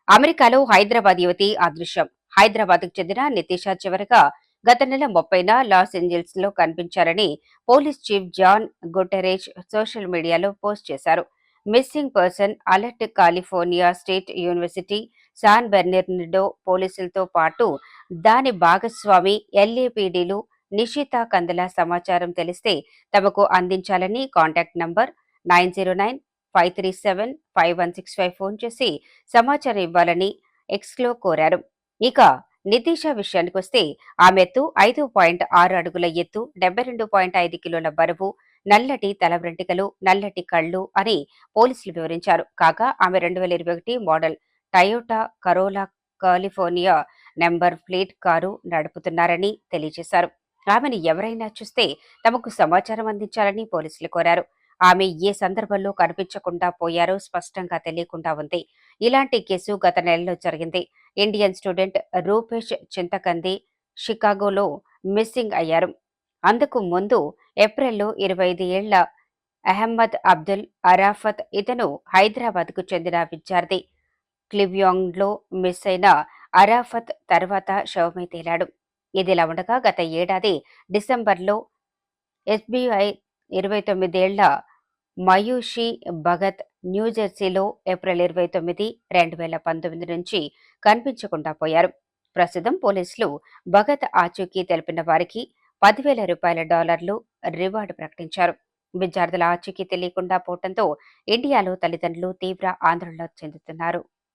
అమెరికాలో హైదరాబాద్ యువతి అదృశ్యం. హైదరాబాద్కు చెందిన నితీష చివరగా గత నెల 30న లాస్ ఏంజల్స్ లో కనిపించారని పోలీస్ చీఫ్ జాన్ గుటెరేజ్ సోషల్ మీడియాలో పోస్ట్ చేశారు. Missing person alert California state university San Bernardino పోలీసులతో పాటు దాని భాగస్వామి ఎల్ఏపీడీలు నిషితా కందల సమాచారం తెలిస్తే తమకు అందించాలని కాంటాక్ట్ నంబర్ 9095375165 ఫోన్ చేసి సమాచారం ఇవ్వాలని ఎక్స్లో కోరారు. ఇక నితీష విషయానికొస్తే ఆమె ఎత్తు 5.6 అడుగుల ఎత్తు, 72.5 కిలోల బరువు, నల్లటి తల వెంట్రుకలు, నల్లటి కళ్ళు అని పోలీసులు వివరించారు. కాగా ఆమె 2021 model Toyota Corolla California number plate car నడుపుతున్నారని తెలియజేశారు. ఆమెను ఎవరైనా చూస్తే తమకు సమాచారం అందించాలని పోలీసులు కోరారు. ఆమె ఏ సందర్భంలో కనిపించకుండా పోయారో స్పష్టంగా తెలియకుండా ఉంది. ఇలాంటి కేసు గత నెలలో జరిగింది. ఇండియన్ స్టూడెంట్ రూపేష్ చింతకంది షికాగోలో మిస్సింగ్ అయ్యారు. అందుకు ముందు ఏప్రిల్లో 25 ఏళ్ల అహ్మద్ అబ్దుల్ అరాఫత్ ఇతను హైదరాబాద్కు చెందిన విద్యార్థి. క్లివ్యాంగ్లో మిస్ అయిన అరాఫత్ తర్వాత శవమై తేలాడు. ఇదిలా ఉండగా గత ఏడాది డిసెంబర్లో ఎస్బీఐ 29 ఏళ్ల మయూషి భగత్ న్యూజెర్సీలో ఏప్రిల్ 29, 2019 నుంచి కనిపించకుండా పోయారు. ప్రస్తుతం పోలీసులు భగత్ ఆచూకీ తెలిపిన వారికి $10,000 రివార్డు ప్రకటించారు. విద్యార్థుల ఆచూకీ తెలియకుండా పోవడంతో ఇండియాలో తల్లిదండ్రులు తీవ్ర ఆందోళన చెందుతున్నారు.